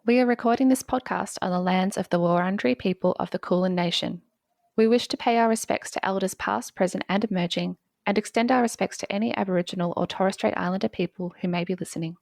We are recording this podcast on the lands of the Wurundjeri people of the Kulin Nation. We wish to pay our respects to elders past, present and emerging, and extend our respects to any Aboriginal or Torres Strait Islander people who may be listening.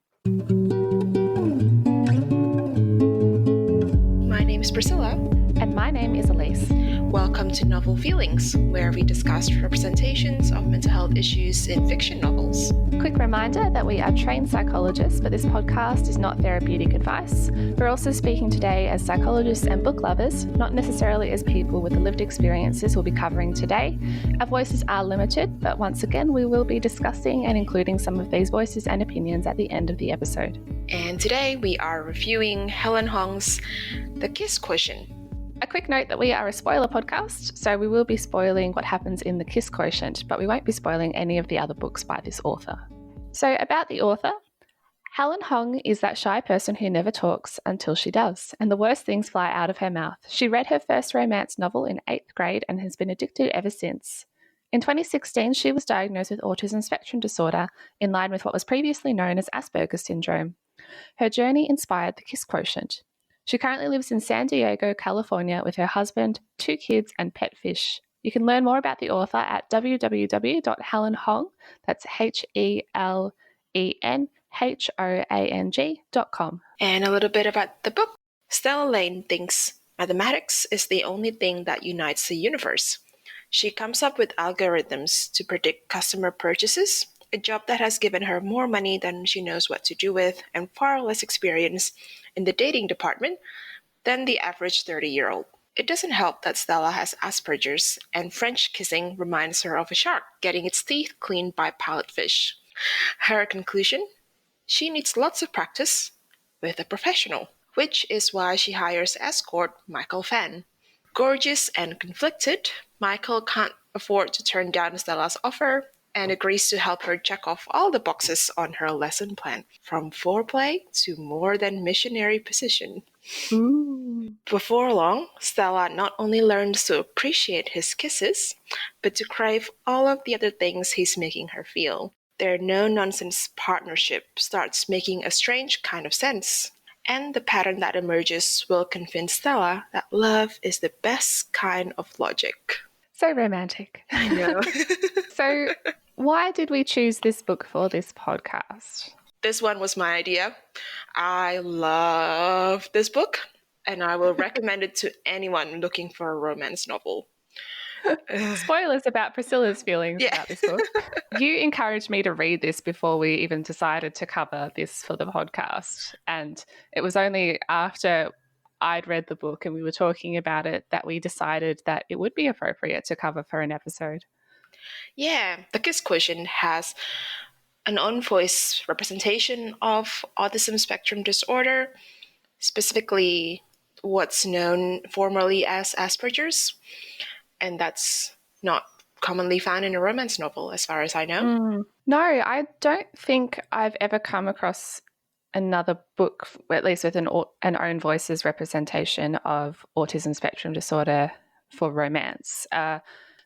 My name is Priscilla. And my name is Elise. Welcome to Novel Feelings, where we discuss representations of mental health issues in fiction novels. Quick reminder that we are trained psychologists, but this podcast is not therapeutic advice. We're also speaking today as psychologists and book lovers, not necessarily as people with the lived experiences we'll be covering today. Our voices are limited, but once again, we will be discussing and including some of these voices and opinions at the end of the episode. And today we are reviewing Helen Hoang's The Kiss Quotient. A quick note that we are a spoiler podcast, so we will be spoiling what happens in the Kiss Quotient, but we won't be spoiling any of the other books by this author. So about the author, Helen Hoang is that shy person who never talks until she does, and the worst things fly out of her mouth. She read her first romance novel in 8th grade and has been addicted ever since. In 2016, she was diagnosed with autism spectrum disorder in line with what was previously known as Asperger syndrome. Her journey inspired the Kiss Quotient. She currently lives in San Diego, California with her husband, 2 kids and pet fish. You can learn more about the author at www.helenhoang, that's HelenHoang.com. And a little bit about the book. Stella Lane thinks mathematics is the only thing that unites the universe. She comes up with algorithms to predict customer purchases, a job that has given her more money than she knows what to do with and far less experience in the dating department than the average 30-year-old. It doesn't help that Stella has Asperger's, and French kissing reminds her of a shark getting its teeth cleaned by pilot fish. Her conclusion? She needs lots of practice with a professional, which is why she hires escort Michael Fan. Gorgeous and conflicted, Michael can't afford to turn down Stella's offer and agrees to help her check off all the boxes on her lesson plan, from foreplay to more than missionary position. Ooh. Before long, Stella not only learns to appreciate his kisses, but to crave all of the other things he's making her feel. Their no-nonsense partnership starts making a strange kind of sense, and the pattern that emerges will convince Stella that love is the best kind of logic. So romantic. I know. So why did we choose this book for this podcast? This one was my idea. I love this book, and I will recommend it to anyone looking for a romance novel. Spoilers about Priscilla's feelings about this book. You encouraged me to read this before we even decided to cover this for the podcast. And it was only after I'd read the book and we were talking about it that we decided that it would be appropriate to cover for an episode. Yeah, the Kiss Quotient has an on-voice representation of autism spectrum disorder, specifically what's known formerly as Asperger's, and that's not commonly found in a romance novel, as far as I know. No, I don't think I've ever come across another book, at least with an own voices representation of autism spectrum disorder for romance.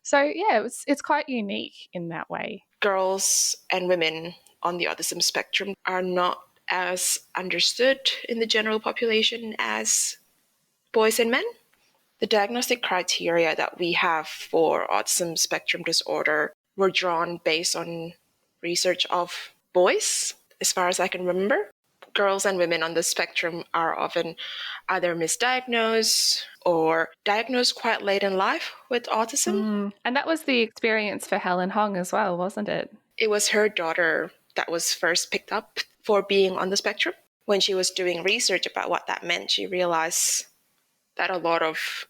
So yeah, it's quite unique in that way. Girls and women on the autism spectrum are not as understood in the general population as boys and men. The diagnostic criteria that we have for autism spectrum disorder were drawn based on research of boys, as far as I can remember. Girls and women on the spectrum are often either misdiagnosed or diagnosed quite late in life with autism. And that was the experience for Helen Hoang as well, wasn't it? It was her daughter that was first picked up for being on the spectrum. When she was doing research about what that meant, she realized that a lot of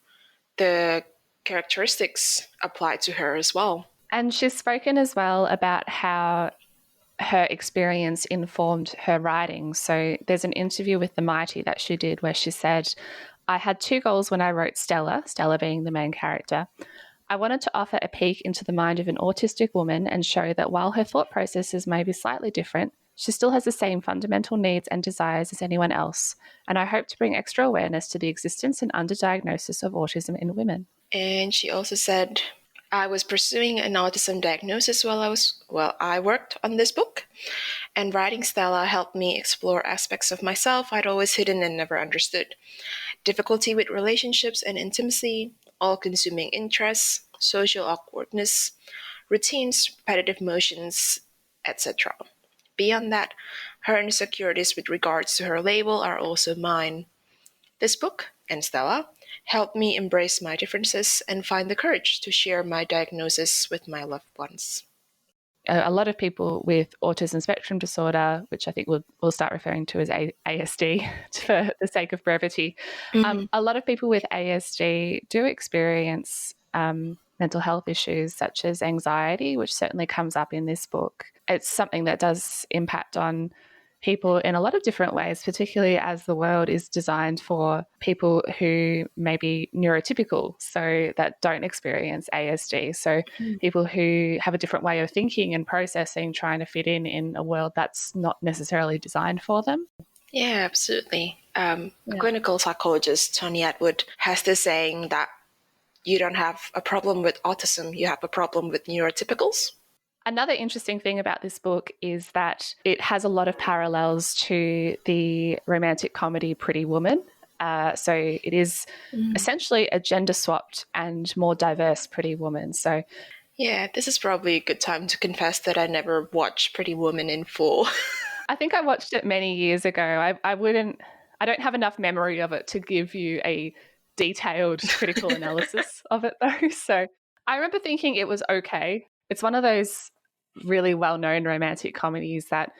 the characteristics applied to her as well. And she's spoken as well about how her experience informed her writing. So there's an interview with The Mighty that she did where she said, I had 2 goals when I wrote Stella, Stella being the main character. I wanted to offer a peek into the mind of an autistic woman and show that while her thought processes may be slightly different, she still has the same fundamental needs and desires as anyone else. And I hope to bring extra awareness to the existence and underdiagnosis of autism in women. And she also said, I was pursuing an autism diagnosis while I worked on this book, And writing Stella helped me explore aspects of myself I'd always hidden and never understood. Difficulty with relationships and intimacy, all-consuming interests, social awkwardness, routines, repetitive motions, etc. Beyond that, her insecurities with regards to her label are also mine. This book, and Stella, helped me embrace my differences and find the courage to share my diagnosis with my loved ones. A lot of people with autism spectrum disorder, which I think we'll start referring to as ASD for the sake of brevity, a lot of people with ASD do experience mental health issues such as anxiety, which certainly comes up in this book. It's something that does impact on people in a lot of different ways, particularly as the world is designed for people who may be neurotypical, so that don't experience ASD. So people who have a different way of thinking and processing, trying to fit in a world that's not necessarily designed for them. Yeah, absolutely. Clinical psychologist Tony Atwood has this saying that you don't have a problem with autism, you have a problem with neurotypicals. Another interesting thing about this book is that it has a lot of parallels to the romantic comedy Pretty Woman. So it is essentially a gender-swapped and more diverse Pretty Woman. So yeah, this is probably a good time to confess that I never watched Pretty Woman in full. I think I watched it many years ago. I don't have enough memory of it to give you a detailed critical analysis of it though. So I remember thinking it was okay. It's one of those really well-known romantic comedies that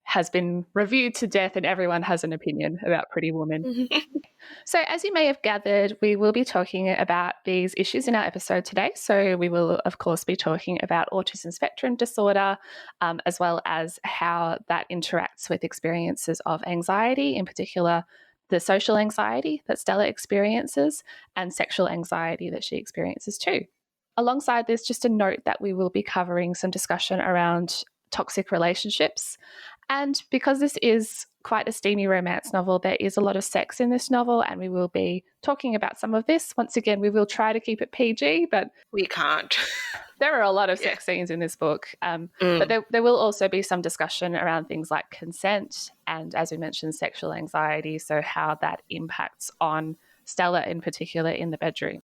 has been reviewed to death and everyone has an opinion about Pretty Woman. So as you may have gathered, we will be talking about these issues in our episode today. So we will, of course, be talking about autism spectrum disorder, as well as how that interacts with experiences of anxiety, in particular, the social anxiety that Stella experiences and sexual anxiety that she experiences too. Alongside this, just a note that we will be covering some discussion around toxic relationships. And because this is quite a steamy romance novel, there is a lot of sex in this novel, and we will be talking about some of this. Once again, we will try to keep it PG, but we can't. There are a lot of sex scenes in this book, but there will also be some discussion around things like consent and, as we mentioned, sexual anxiety, so how that impacts on Stella in particular in the bedroom.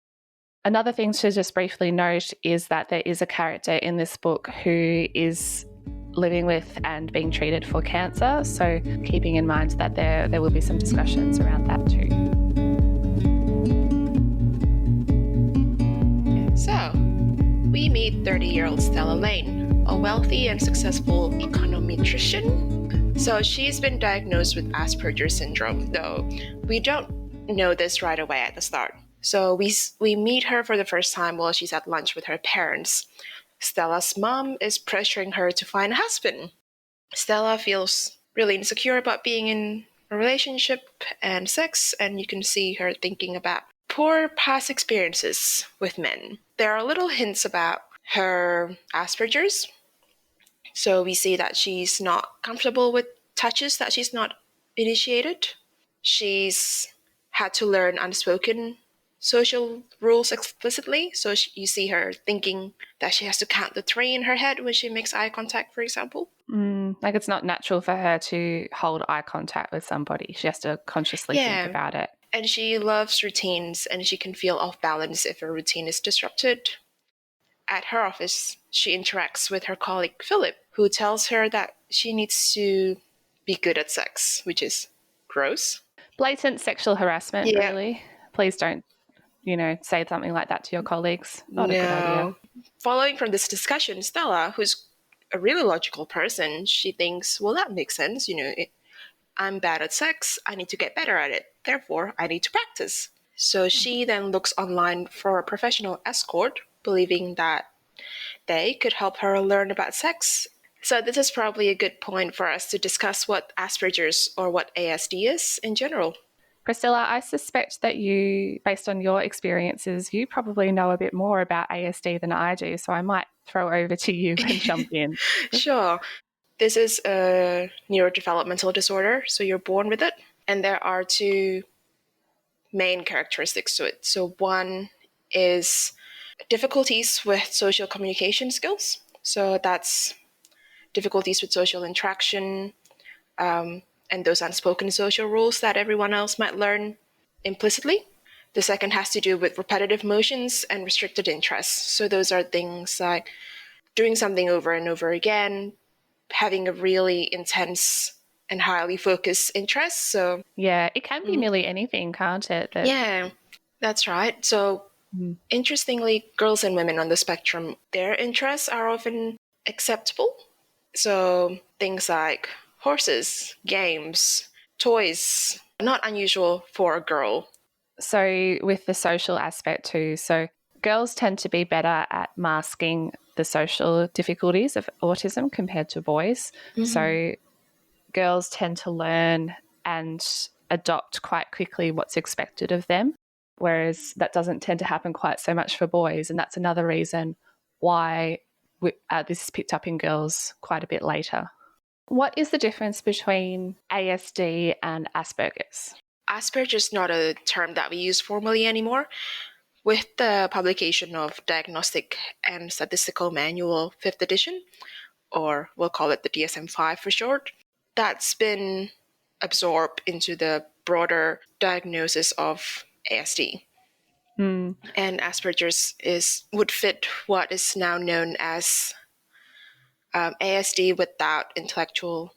Another thing to just briefly note is that there is a character in this book who is living with and being treated for cancer, so keeping in mind that there will be some discussions around that too. So, we meet 30-year-old Stella Lane, a wealthy and successful econometrician. So she's been diagnosed with Asperger syndrome, though we don't know this right away at the start. So we meet her for the first time while she's at lunch with her parents. Stella's mom is pressuring her to find a husband. Stella feels really insecure about being in a relationship and sex, and you can see her thinking about poor past experiences with men. There are little hints about her Asperger's. So we see that she's not comfortable with touches that she's not initiated. She's had to learn unspoken social rules explicitly. So you see her thinking that she has to count the 3 in her head when she makes eye contact, for example. Like it's not natural for her to hold eye contact with somebody. She has to consciously think about it. And she loves routines, and she can feel off balance if her routine is disrupted. At her office, she interacts with her colleague Philip, who tells her that she needs to be good at sex, which is gross. Blatant sexual harassment, really. Please don't, say something like that to your colleagues. Not a good idea. Following from this discussion, Stella, who's a really logical person, she thinks, well, that makes sense. I'm bad at sex. I need to get better at it. Therefore, I need to practice. So she then looks online for a professional escort, believing that they could help her learn about sex. So this is probably a good point for us to discuss what Asperger's or what ASD is in general. Priscilla, I suspect that you, based on your experiences, you probably know a bit more about ASD than I do, so I might throw over to you and jump in. Sure. This is a neurodevelopmental disorder, so you're born with it, and there are 2 main characteristics to it. So one is difficulties with social communication skills. So that's difficulties with social interaction, and those unspoken social rules that everyone else might learn implicitly. The second has to do with repetitive motions and restricted interests. So those are things like doing something over and over again, having a really intense and highly focused interest. So Yeah, it can be nearly anything, can't it? yeah, that's right. So interestingly, girls and women on the spectrum, their interests are often acceptable. So things like horses, games, toys, not unusual for a girl. So with the social aspect too, so girls tend to be better at masking the social difficulties of autism compared to boys. So girls tend to learn and adopt quite quickly what's expected of them, whereas that doesn't tend to happen quite so much for boys. And that's another reason why this is picked up in girls quite a bit later. What is the difference between ASD and Asperger's? Asperger is not a term that we use formally anymore. With the publication of Diagnostic and Statistical Manual 5th edition, or we'll call it the DSM-5 for short, that's been absorbed into the broader diagnosis of ASD. And Asperger's would fit what is now known as ASD without intellectual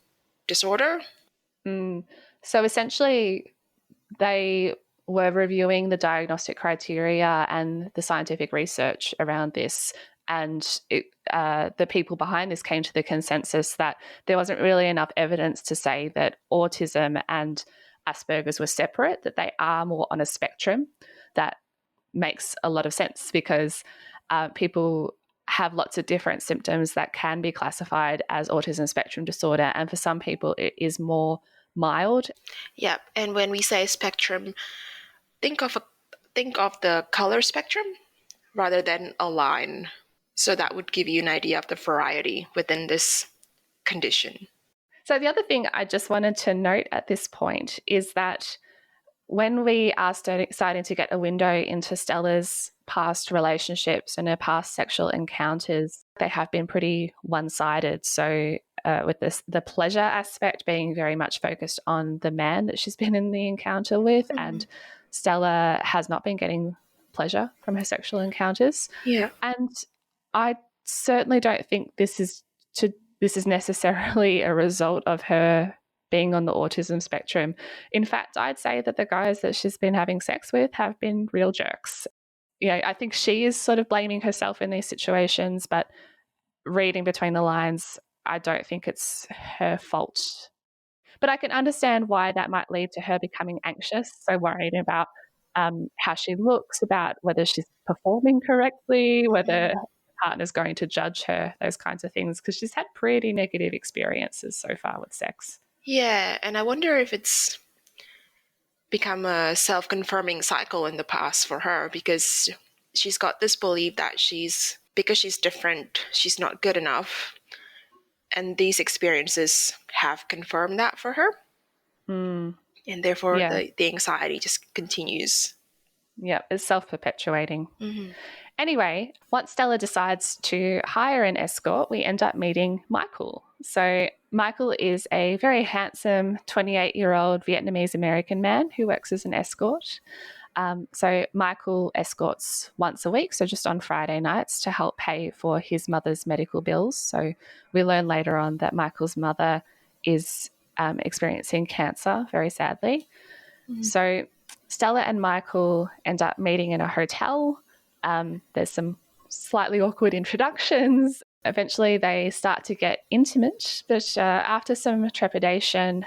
disorder. So essentially, they were reviewing the diagnostic criteria and the scientific research around this. And the people behind this came to the consensus that there wasn't really enough evidence to say that autism and Asperger's were separate, that they are more on a spectrum. That makes a lot of sense because people have lots of different symptoms that can be classified as autism spectrum disorder. And for some people, it is more mild. Yeah, and when we say spectrum, think of the color spectrum rather than a line. So that would give you an idea of the variety within this condition. So the other thing I just wanted to note at this point is that when we are starting to get a window into Stella's past relationships and her past sexual encounters, they have been pretty one-sided. So with the pleasure aspect being very much focused on the man that she's been in the encounter with, and Stella has not been getting pleasure from her sexual encounters. Yeah. And I certainly don't think this is necessarily a result of her being on the autism spectrum. In fact, I'd say that the guys that she's been having sex with have been real jerks. I think she is sort of blaming herself in these situations, but reading between the lines, I don't think it's her fault. But I can understand why that might lead to her becoming anxious, so worried about how she looks, about whether she's performing correctly, whether her partner's going to judge her, those kinds of things, because she's had pretty negative experiences so far with sex. Yeah, and I wonder if it's become a self-confirming cycle in the past for her, because she's got this belief that because she's different, she's not good enough. And these experiences have confirmed that for her. And therefore, the anxiety just continues. Yeah, it's self-perpetuating. Anyway, once Stella decides to hire an escort, we end up meeting Michael. So Michael is a very handsome 28-year-old Vietnamese American man who works as an escort. So Michael escorts once a week, so just on Friday nights, to help pay for his mother's medical bills. So we learn later on that Michael's mother is experiencing cancer, very sadly. So Stella and Michael end up meeting in a hotel. There's some slightly awkward introductions. Eventually they start to get intimate, but after some trepidation,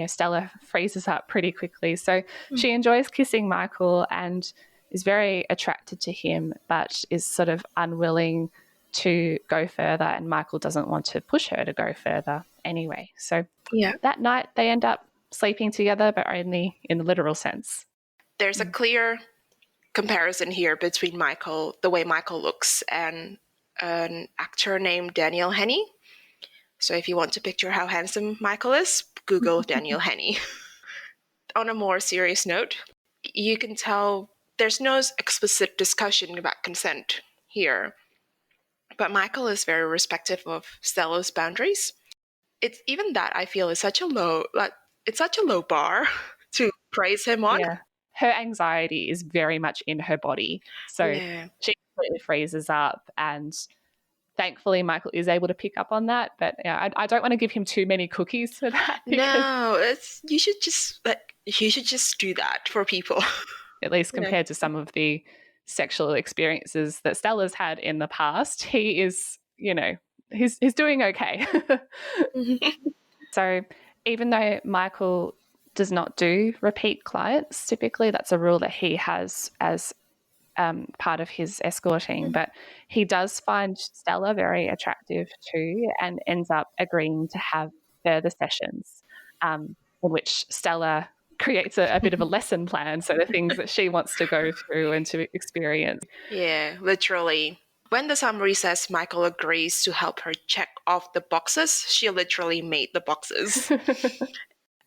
Stella freezes up pretty quickly. So she enjoys kissing Michael and is very attracted to him, but is sort of unwilling to go further, and Michael doesn't want to push her to go further anyway. So that night they end up sleeping together, but only in the literal sense. There's a clear comparison here between the way Michael looks, and an actor named Daniel Henney. So if you want to picture how handsome Michael is, Google Daniel Henney. On a more serious note, you can tell there's no explicit discussion about consent here. But Michael is very respectful of Stella's boundaries. It's even that I feel is such a low, like it's such a low bar to praise him on. Yeah. Her anxiety is very much in her body. So she completely freezes up, and thankfully Michael is able to pick up on that. But yeah, I don't want to give him too many cookies for that. No, you should just do that for people. At least compared to some of the sexual experiences that Stella's had in the past, he is, he's doing okay. So even though Michael does not do repeat clients, typically that's a rule that he has as part of his escorting, but he does find Stella very attractive too and ends up agreeing to have further sessions in which Stella creates a bit of a lesson plan, so the things that she wants to go through and to experience. Yeah, literally. When the summary says Michael agrees to help her check off the boxes, she literally made the boxes.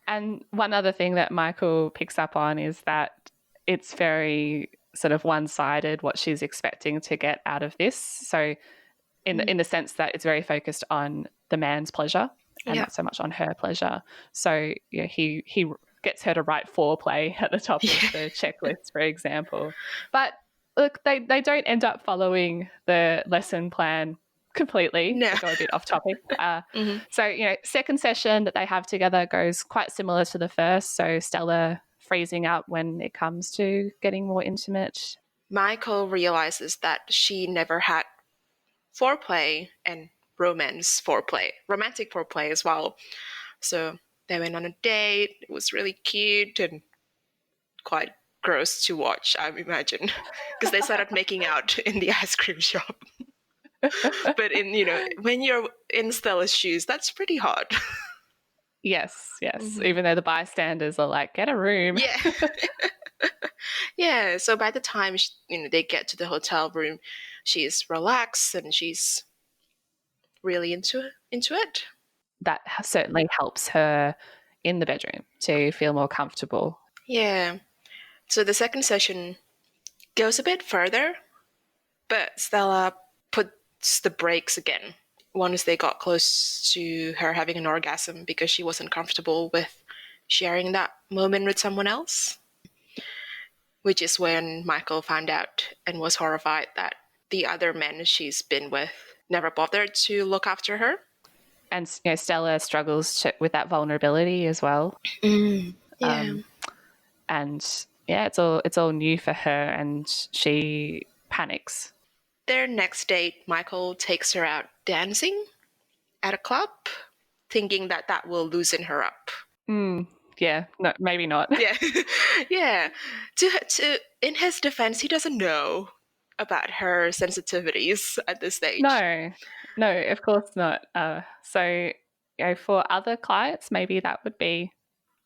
And one other thing that Michael picks up on is that it's very sort of one-sided what she's expecting to get out of this. So in the sense that it's very focused on the man's pleasure and not so much on her pleasure. So he gets her to write foreplay at the top of the checklist, for example. But look, they don't end up following the lesson plan completely. No. To go a bit off topic. So, second session that they have together goes quite similar to the first. So Stella freezing up when it comes to getting more intimate. Michael realizes that she never had foreplay and romantic foreplay as well. So they went on a date. It was really cute and quite gross to watch, I imagine, because they started making out in the ice cream shop. But when you're in Stella's shoes, that's pretty hot. Yes. Even though the bystanders are like, get a room. Yeah. Yeah. So by the time they get to the hotel room, she's relaxed and she's really into it. That certainly helps her in the bedroom to feel more comfortable. Yeah. So the second session goes a bit further, but Stella puts the brakes again once they got close to her having an orgasm because she wasn't comfortable with sharing that moment with someone else, which is when Michael found out and was horrified that the other men she's been with never bothered to look after her. And Stella struggles with that vulnerability as well. Yeah. And it's all new for her, and she panics. Their next date, Michael takes her out dancing at a club, thinking that will loosen her up. Yeah, no, maybe not. Yeah, yeah. To in his defense, he doesn't know about her sensitivities at this stage. No, of course not. So, for other clients, maybe that would be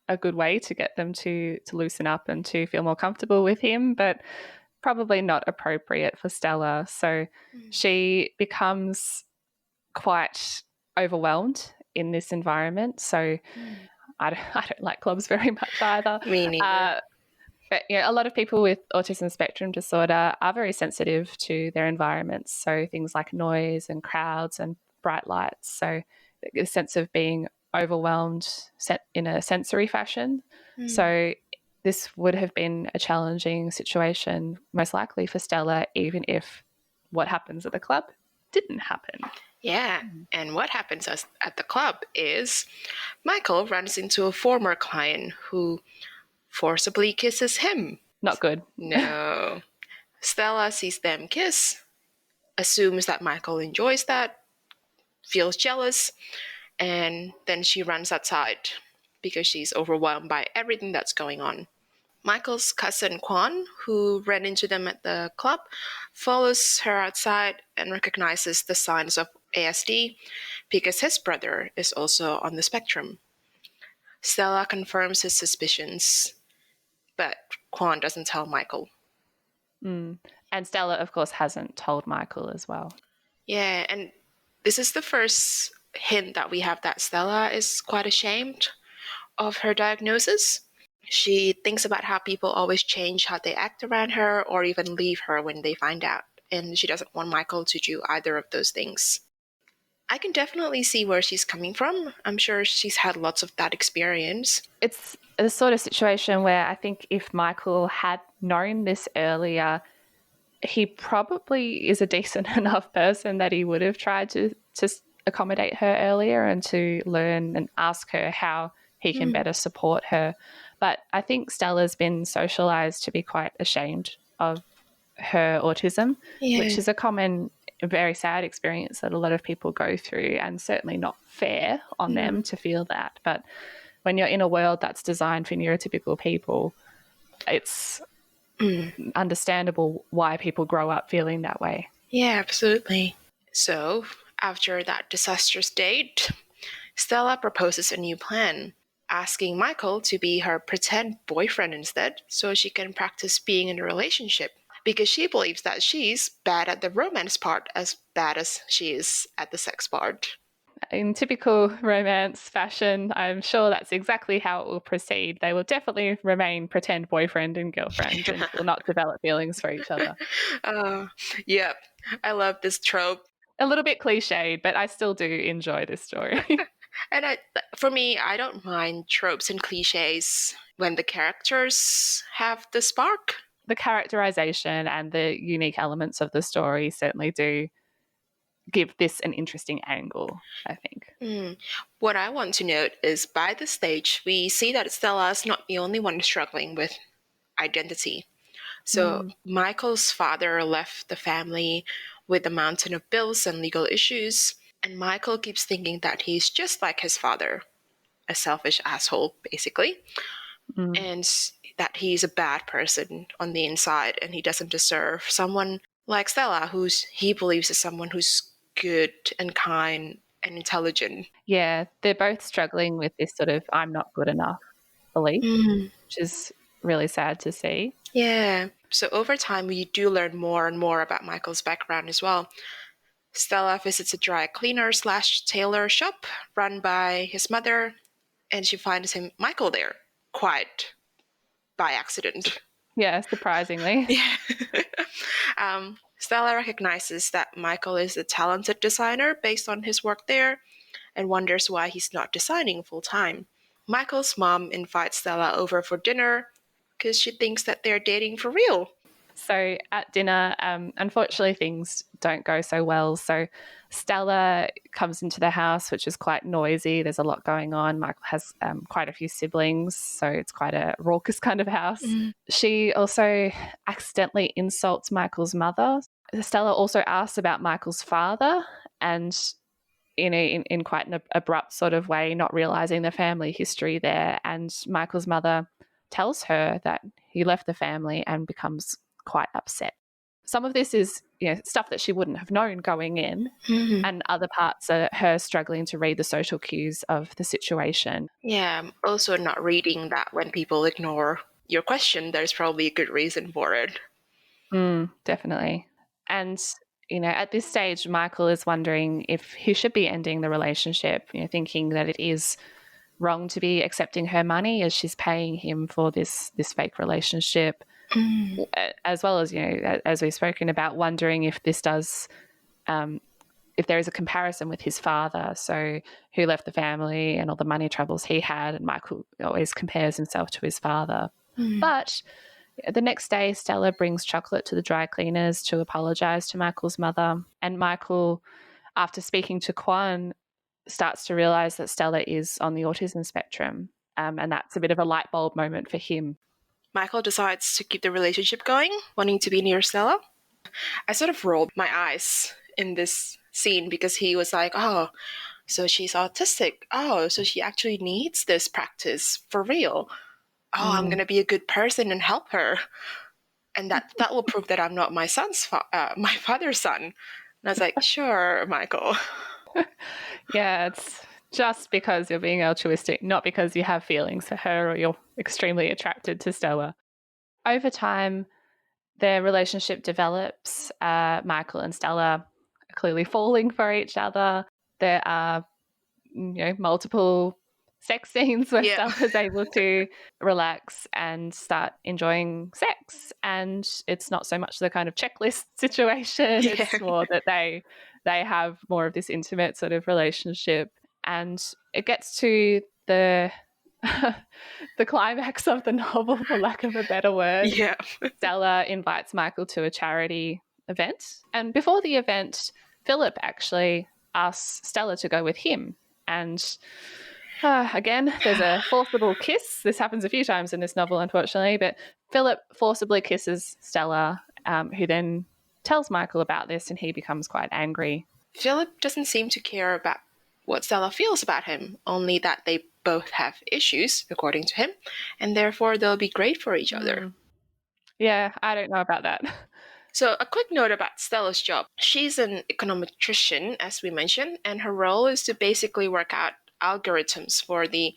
a good way to get them to loosen up and to feel more comfortable with him, but probably not appropriate for Stella. So she becomes quite overwhelmed in this environment. So I don't like clubs very much either. Me neither. But a lot of people with autism spectrum disorder are very sensitive to their environments. So things like noise and crowds and bright lights. So the sense of being overwhelmed in a sensory fashion. So this would have been a challenging situation, most likely for Stella, even if what happens at the club didn't happen. Yeah, and what happens at the club is Michael runs into a former client who forcibly kisses him. Not good. No. Stella sees them kiss, assumes that Michael enjoys that, feels jealous, and then she runs outside because she's overwhelmed by everything that's going on. Michael's cousin Kwan, who ran into them at the club, follows her outside and recognizes the signs of ASD because his brother is also on the spectrum. Stella confirms his suspicions, but Kwan doesn't tell Michael. And Stella, of course, hasn't told Michael as well. Yeah, and this is the first hint that we have that Stella is quite ashamed of her diagnosis. She thinks about how people always change how they act around her or even leave her when they find out and she doesn't want Michael to do either of those things. I can definitely see where she's coming from. I'm sure she's had lots of that experience. It's a sort of situation where I think if Michael had known this earlier, he probably is a decent enough person that he would have tried to accommodate her earlier and to learn and ask her how he can better support her. But I think Stella's been socialized to be quite ashamed of her autism, which is a common, very sad experience that a lot of people go through, and certainly not fair on them to feel that. But when you're in a world that's designed for neurotypical people, it's understandable why people grow up feeling that way. Yeah, absolutely. So, after that disastrous date, Stella proposes a new plan, asking Michael to be her pretend boyfriend instead, so she can practice being in a relationship. Because she believes that she's bad at the romance part as bad as she is at the sex part. In typical romance fashion, I'm sure that's exactly how it will proceed. They will definitely remain pretend boyfriend and girlfriend and will not develop feelings for each other. Yep, I love this trope. A little bit cliched, but I still do enjoy this story. And for me, I don't mind tropes and cliches when the characters have the spark. The characterization and the unique elements of the story certainly do give this an interesting angle, I think. What I want to note is by this stage, we see that Stella is not the only one struggling with identity. So Michael's father left the family with a mountain of bills and legal issues, and Michael keeps thinking that he's just like his father, a selfish asshole, basically, and that he's a bad person on the inside and he doesn't deserve someone like Stella, he believes is someone who's good and kind and intelligent. Yeah, they're both struggling with this sort of I'm not good enough belief, which is really sad to see. Yeah. So over time, we do learn more and more about Michael's background as well. Stella visits a dry cleaner / tailor shop run by his mother, and she finds Michael there, quite by accident. Yeah, surprisingly. Stella recognizes that Michael is a talented designer based on his work there and wonders why he's not designing full time. Michael's mom invites Stella over for dinner because she thinks that they're dating for real. So at dinner, unfortunately, things don't go so well. So Stella comes into the house, which is quite noisy. There's a lot going on. Michael has quite a few siblings, so it's quite a raucous kind of house. She also accidentally insults Michael's mother. Stella also asks about Michael's father and, you know, in quite an abrupt sort of way, not realizing the family history there. And Michael's mother tells her that he left the family and becomes quite upset. Some of this is, you know, stuff that she wouldn't have known going in, and other parts are her struggling to read the social cues of the situation. Yeah, I'm also not reading that when people ignore your question, there's probably a good reason for it. Definitely. And, you know, at this stage, Michael is wondering if he should be ending the relationship, you know, thinking that it is wrong to be accepting her money as she's paying him for this fake relationship, as well as, you know, as we've spoken about, wondering if this does, if there is a comparison with his father, so who left the family and all the money troubles he had, and Michael always compares himself to his father. But the next day, Stella brings chocolate to the dry cleaners to apologise to Michael's mother, and Michael, after speaking to Quan, starts to realise that Stella is on the autism spectrum, and that's a bit of a light bulb moment for him. Michael decides to keep the relationship going, wanting to be near Stella. I sort of rolled my eyes in this scene because he was like, oh, so she's autistic. Oh, so she actually needs this practice for real. Oh, I'm going to be a good person and help her. And that will prove that I'm not my father's son. And I was like, sure, Michael. Yeah, it's just because you're being altruistic, not because you have feelings for her or you're extremely attracted to Stella. Over time, their relationship develops. Michael and Stella are clearly falling for each other. There are, you know, multiple sex scenes where Yeah. Stella's able to relax and start enjoying sex. And it's not so much the kind of checklist situation. Yeah. It's more that they have more of this intimate sort of relationship. And it gets to the the climax of the novel, for lack of a better word. Yeah. Stella invites Michael to a charity event. And before the event, Philip actually asks Stella to go with him. And again, there's a forcible kiss. This happens a few times in this novel, unfortunately. But Philip forcibly kisses Stella, who then tells Michael about this, and he becomes quite angry. Philip doesn't seem to care about what Stella feels about him, only that they both have issues, according to him, and therefore they'll be great for each other. Yeah, I don't know about that. So a quick note about Stella's job. She's an econometrician, as we mentioned, and her role is to basically work out algorithms for the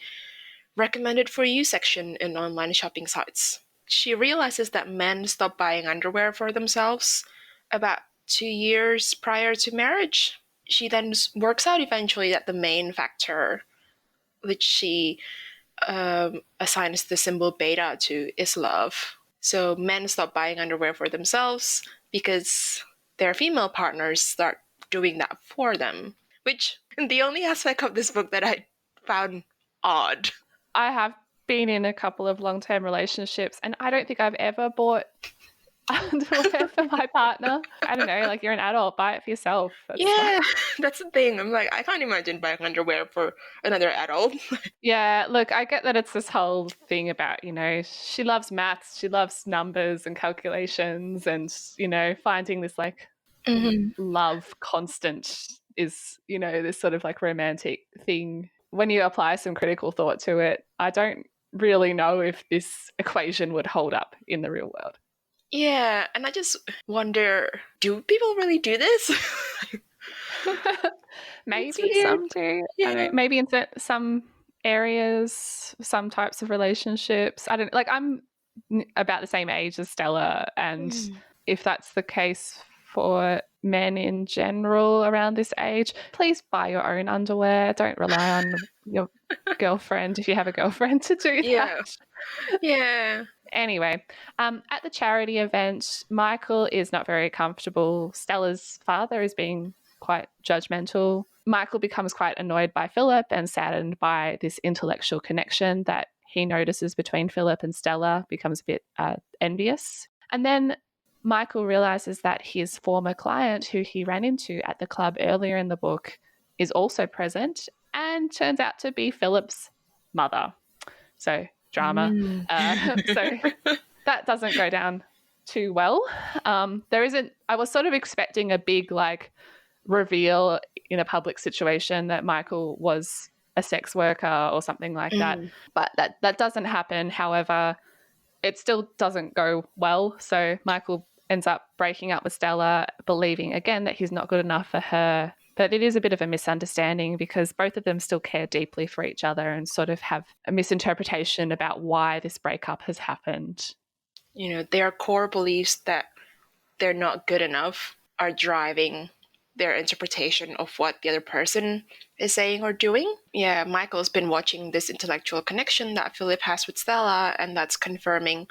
recommended for you section in online shopping sites. She realizes that men stop buying underwear for themselves about 2 years prior to marriage. She then works out eventually that the main factor, which she assigns the symbol beta to, is love. So men stop buying underwear for themselves because their female partners start doing that for them, which is the only aspect of this book that I found odd. I have been in a couple of long-term relationships, and I don't think I've ever bought underwear for my partner. I don't know, like, you're an adult, buy it for yourself. That's the thing. I'm like, I can't imagine buying underwear for another adult. Yeah, look, I get that it's this whole thing about, she loves maths, she loves numbers and calculations, and, finding this like love constant is, this sort of like romantic thing. When you apply some critical thought to it, I don't really know if this equation would hold up in the real world. Yeah, and I just wonder, do people really do this? Maybe some do. Yeah. I don't know, maybe in some areas, some types of relationships. I don't, like, I'm about the same age as Stella, and if that's the case for men in general around this age, please buy your own underwear. Don't rely on your girlfriend, if you have a girlfriend, to do that. Yeah. Anyway, at the charity event, Michael is not very comfortable. Stella's father is being quite judgmental. Michael becomes quite annoyed by Philip and saddened by this intellectual connection that he notices between Philip and Stella, becomes a bit envious. And then Michael realizes that his former client, who he ran into at the club earlier in the book, is also present and turns out to be Philip's mother. So drama. So that doesn't go down too well. I was sort of expecting a big like reveal in a public situation that Michael was a sex worker or something like that, but that doesn't happen. However, it still doesn't go well. So Michael ends up breaking up with Stella, believing again that he's not good enough for her. But it is a bit of a misunderstanding because both of them still care deeply for each other and sort of have a misinterpretation about why this breakup has happened. Their core beliefs that they're not good enough are driving their interpretation of what the other person is saying or doing. Yeah, Michael's been watching this intellectual connection that Philip has with Stella, and that's confirming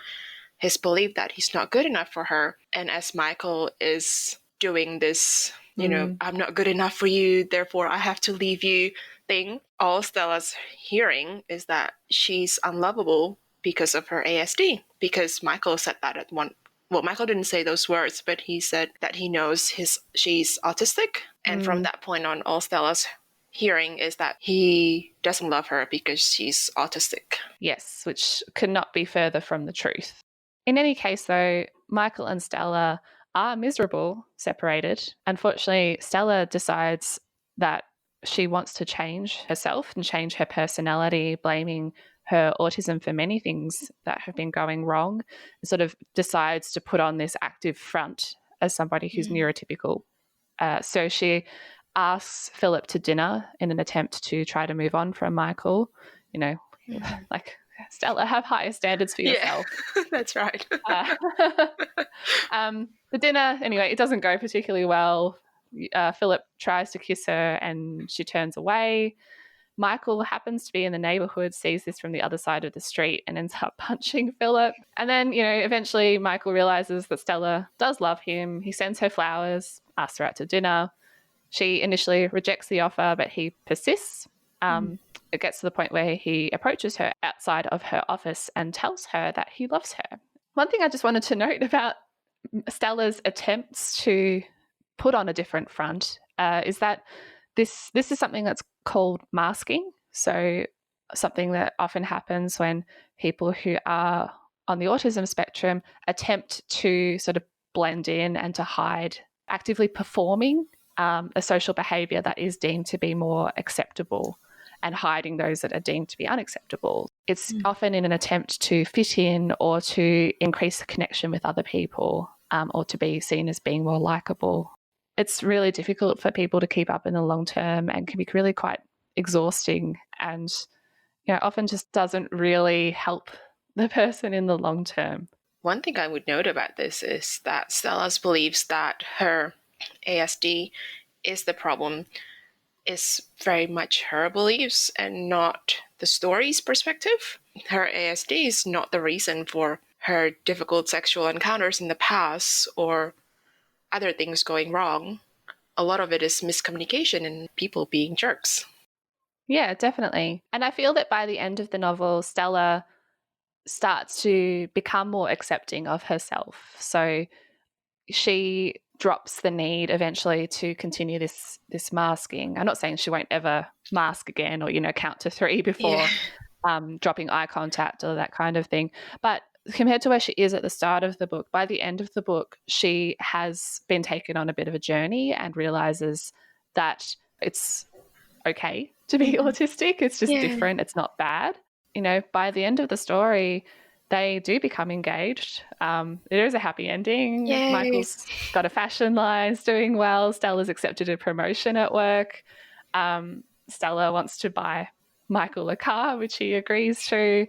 his belief that he's not good enough for her. And as Michael is doing this, I'm not good enough for you, therefore I have to leave you thing, all Stella's hearing is that she's unlovable because of her ASD. Because Michael said that at one. Well, Michael didn't say those words, but he said that he knows she's autistic. And from that point on, all Stella's hearing is that he doesn't love her because she's autistic. Yes, which could not be further from the truth. In any case, though, Michael and Stella are miserable, separated. Unfortunately, Stella decides that she wants to change herself and change her personality, blaming her autism for many things that have been going wrong, and sort of decides to put on this active front as somebody who's neurotypical. So she asks Philip to dinner in an attempt to try to move on from Michael. Like, Stella, have higher standards for yourself. Yeah, that's right. The dinner, anyway, it doesn't go particularly well. Philip tries to kiss her and she turns away. Michael happens to be in the neighborhood, sees this from the other side of the street and ends up punching Philip. And then, eventually Michael realizes that Stella does love him. He sends her flowers, asks her out to dinner. She initially rejects the offer, but he persists. It gets to the point where he approaches her outside of her office and tells her that he loves her. One thing I just wanted to note about Stella's attempts to put on a different front is that this is something that's called masking. So something that often happens when people who are on the autism spectrum attempt to sort of blend in and to hide, actively performing a social behaviour that is deemed to be more acceptable and hiding those that are deemed to be unacceptable. It's often in an attempt to fit in or to increase the connection with other people or to be seen as being more likeable. It's really difficult for people to keep up in the long term and can be really quite exhausting and often just doesn't really help the person in the long term. One thing I would note about this is that Stella believes that her ASD is the problem is very much her beliefs and not the story's perspective. Her ASD is not the reason for her difficult sexual encounters in the past or other things going wrong. A lot of it is miscommunication and people being jerks. Yeah, definitely. And I feel that by the end of the novel, Stella starts to become more accepting of herself. So she drops the need eventually to continue this masking. I'm not saying she won't ever mask again or, count to 3 before dropping eye contact or that kind of thing. But compared to where she is at the start of the book, by the end of the book, she has been taken on a bit of a journey and realizes that it's okay to be autistic. It's just different. It's not bad. By the end of the story, they do become engaged. There is a happy ending. Yay. Michael's got a fashion line, is doing well. Stella's accepted a promotion at work. Stella wants to buy Michael a car, which he agrees to.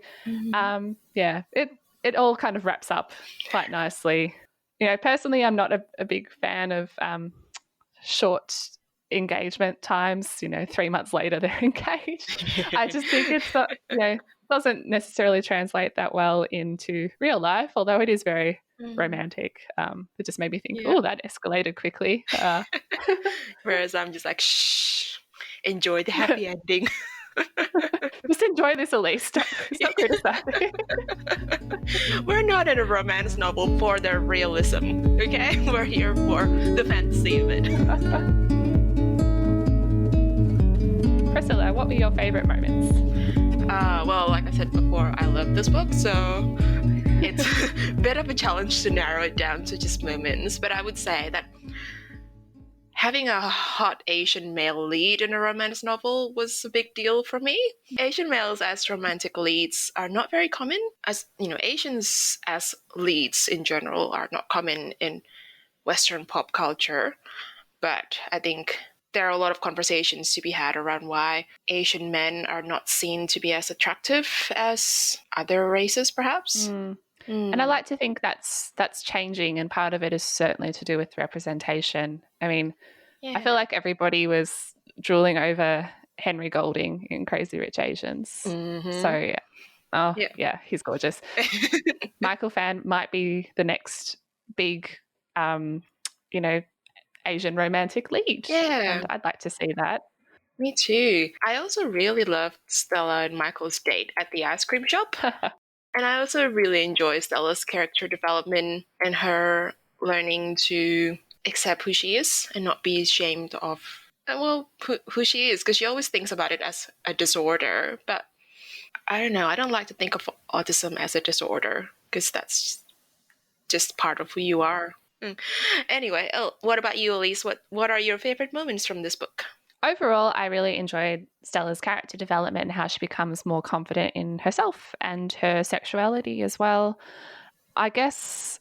It all kind of wraps up quite nicely. Personally, I'm not a big fan of short engagement times. 3 months later they're engaged. I just think it's not, doesn't necessarily translate that well into real life, although it is very romantic. It just made me think, that escalated quickly. Whereas I'm just like, shh, enjoy the happy ending. Just enjoy this, Elise. Stop criticizing. We're not in a romance novel for the realism, okay? We're here for the fantasy of it. Priscilla, what were your favourite moments? Well, like I said before, I love this book, so it's a bit of a challenge to narrow it down to just moments. But I would say that having a hot Asian male lead in a romance novel was a big deal for me. Asian males as romantic leads are not very common. As Asians as leads in general are not common in Western pop culture. But I think there are a lot of conversations to be had around why Asian men are not seen to be as attractive as other races, perhaps. And I like to think that's changing, and part of it is certainly to do with representation. I mean, I feel like everybody was drooling over Henry Golding in Crazy Rich Asians. So, he's gorgeous. Michael Phan might be the next big, Asian romantic lead. Yeah. And I'd like to see that. Me too. I also really loved Stella and Michael's date at the ice cream shop. And I also really enjoy Stella's character development and her learning to accept who she is and not be ashamed of, who she is, because she always thinks about it as a disorder. But I don't know. I don't like to think of autism as a disorder because that's just part of who you are. Anyway, what about you, Elise? What are your favorite moments from this book? Overall, I really enjoyed Stella's character development and how she becomes more confident in herself and her sexuality as well. I guess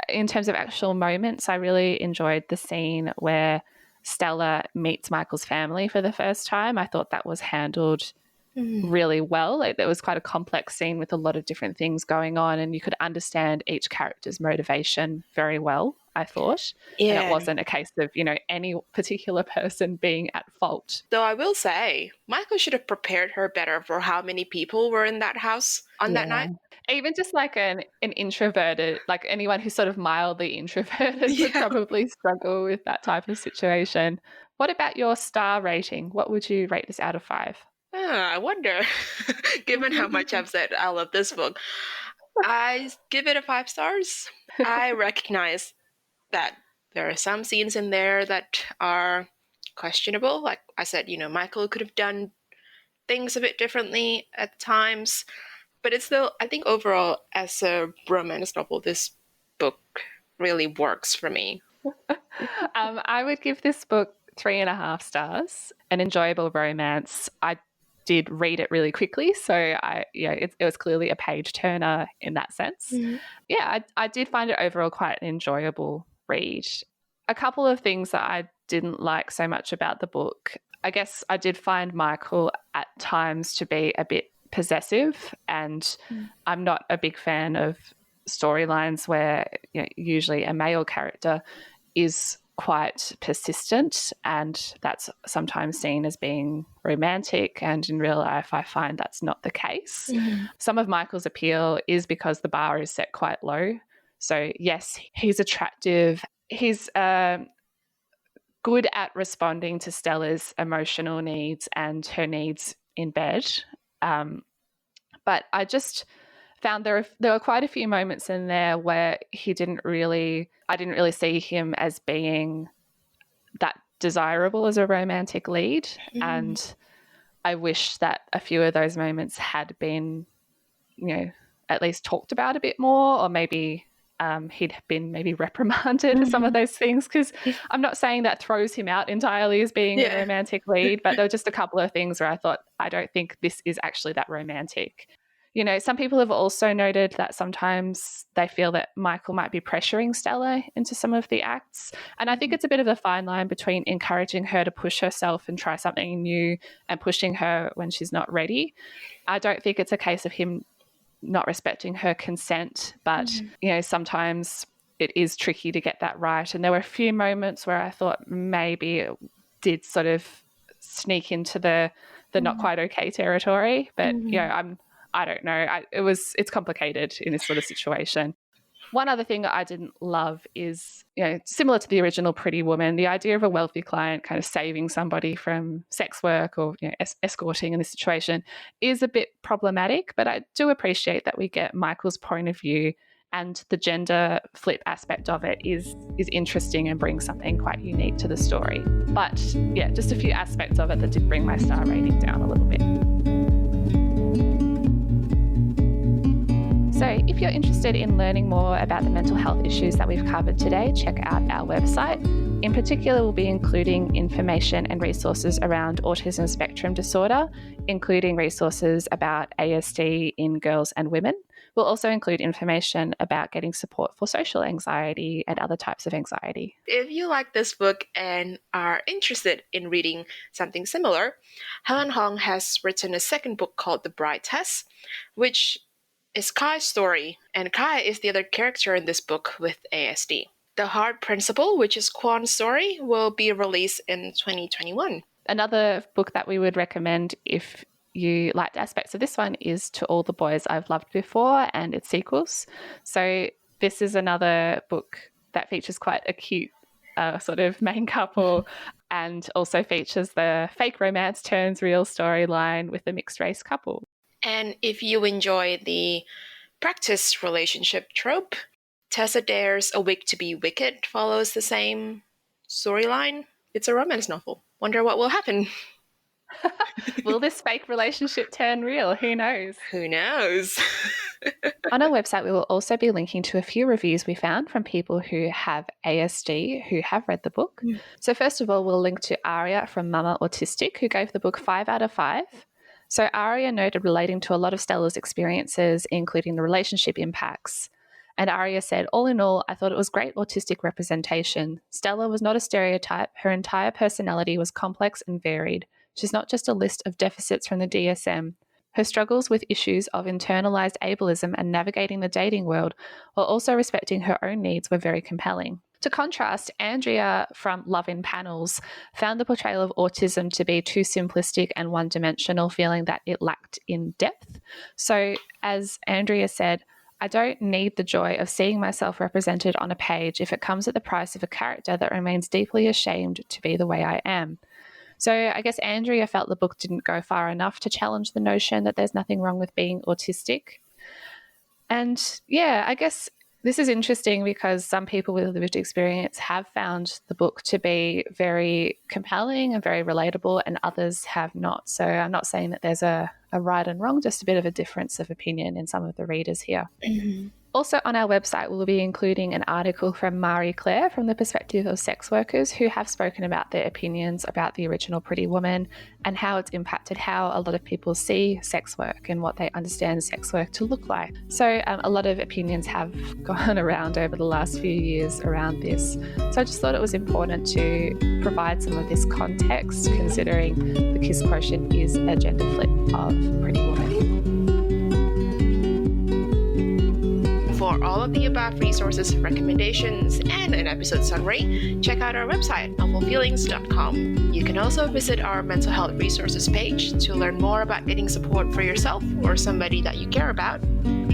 in terms of actual moments, I really enjoyed the scene where Stella meets Michael's family for the first time. I thought that was handled really well. Like, there was quite a complex scene with a lot of different things going on, and you could understand each character's motivation very well, I thought. Yeah. And it wasn't a case of, any particular person being at fault. Though I will say, Michael should have prepared her better for how many people were in that house on that night. Even just like an introverted, like anyone who's sort of mildly introverted would probably struggle with that type of situation. What about your star rating? What would you rate this out of 5? I wonder, given how much I've said I love this book, I give it a 5 stars. I recognize that there are some scenes in there that are questionable. Like I said, Michael could have done things a bit differently at times, but it's still, I think overall, as a romance novel, this book really works for me. I would give this book 3.5 stars. An enjoyable romance. I did read it really quickly, so it was clearly a page turner in that sense. Yeah, I did find it overall quite an enjoyable read. A couple of things that I didn't like so much about the book. I guess I did find Michael at times to be a bit possessive, and I'm not a big fan of storylines where usually a male character is quite persistent, and that's sometimes seen as being romantic, and in real life I find that's not the case. Some of Michael's appeal is because the bar is set quite low. So yes, he's attractive, he's good at responding to Stella's emotional needs and her needs in bed, but I just found there were quite a few moments in there where I didn't really see him as being that desirable as a romantic lead. And I wish that a few of those moments had been, at least talked about a bit more, or maybe he'd been maybe reprimanded for some of those things, because I'm not saying that throws him out entirely as being a romantic lead, but there were just a couple of things where I thought, I don't think this is actually that romantic. Some people have also noted that sometimes they feel that Michael might be pressuring Stella into some of the acts. And I think it's a bit of a fine line between encouraging her to push herself and try something new and pushing her when she's not ready. I don't think it's a case of him not respecting her consent, but, sometimes it is tricky to get that right. And there were a few moments where I thought maybe it did sort of sneak into the not quite okay territory. But, I don't know. It's complicated in this sort of situation. One other thing that I didn't love is, similar to the original Pretty Woman, the idea of a wealthy client kind of saving somebody from sex work or escorting in this situation is a bit problematic, but I do appreciate that we get Michael's point of view, and the gender flip aspect of it is interesting and brings something quite unique to the story. But yeah, just a few aspects of it that did bring my star rating down a little bit. So if you're interested in learning more about the mental health issues that we've covered today, check out our website. In particular, we'll be including information and resources around autism spectrum disorder, including resources about ASD in girls and women. We'll also include information about getting support for social anxiety and other types of anxiety. If you like this book and are interested in reading something similar, Helen Hoang has written a second book called The Bride Test, which is Kai's story, and Kai is the other character in this book with ASD. The Hard Principle, which is Kwan's story, will be released in 2021. Another book that we would recommend if you liked aspects of this one is To All the Boys I've Loved Before and its sequels. So this is another book that features quite a cute sort of main couple, and also features the fake romance turns real storyline with a mixed race couple. And if you enjoy the practice relationship trope, Tessa Dare's A Week to Be Wicked follows the same storyline. It's a romance novel. Wonder what will happen. Will this fake relationship turn real? Who knows? Who knows? On our website, we will also be linking to a few reviews we found from people who have ASD who have read the book. So first of all, we'll link to Aria from Mama Autistic, who gave the book 5 out of 5. So Aria noted relating to a lot of Stella's experiences, including the relationship impacts. And Aria said, all in all, I thought it was great autistic representation. Stella was not a stereotype. Her entire personality was complex and varied. She's not just a list of deficits from the DSM. Her struggles with issues of internalized ableism and navigating the dating world, while also respecting her own needs, were very compelling. To contrast, Andrea from Love in Panels found the portrayal of autism to be too simplistic and one-dimensional, feeling that it lacked in depth. So, as Andrea said, I don't need the joy of seeing myself represented on a page if it comes at the price of a character that remains deeply ashamed to be the way I am. So I guess Andrea felt the book didn't go far enough to challenge the notion that there's nothing wrong with being autistic. And yeah, I guess this is interesting because some people with lived experience have found the book to be very compelling and very relatable, and others have not. So I'm not saying that there's a right and wrong, just a bit of a difference of opinion in some of the readers here. Mm-hmm. Also on our website, we'll be including an article from Marie Claire from the perspective of sex workers who have spoken about their opinions about the original Pretty Woman and how it's impacted how a lot of people see sex work and what they understand sex work to look like. So a lot of opinions have gone around over the last few years around this. So I just thought it was important to provide some of this context, considering the Kiss Quotient is a gender flip of Pretty Woman. For all of the above resources, recommendations, and an episode summary, check out our website, novelfeelings.com. You can also visit our mental health resources page to learn more about getting support for yourself or somebody that you care about,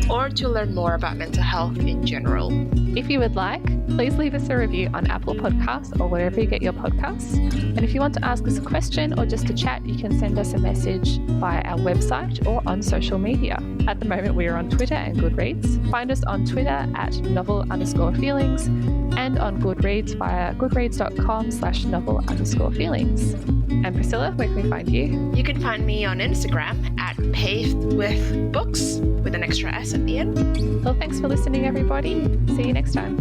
or to learn more about mental health in general. If you would like, please leave us a review on Apple Podcasts or wherever you get your podcasts. And if you want to ask us a question or just to chat, you can send us a message via our website or on social media. At the moment, we are on Twitter and Goodreads. Find us on Twitter at novel_feelings and on Goodreads via goodreads.com/novel_feelings. And Priscilla, where can we find you? You can find me on Instagram at paved with books with an extra S at the end. Well, thanks for listening, everybody. See you next time.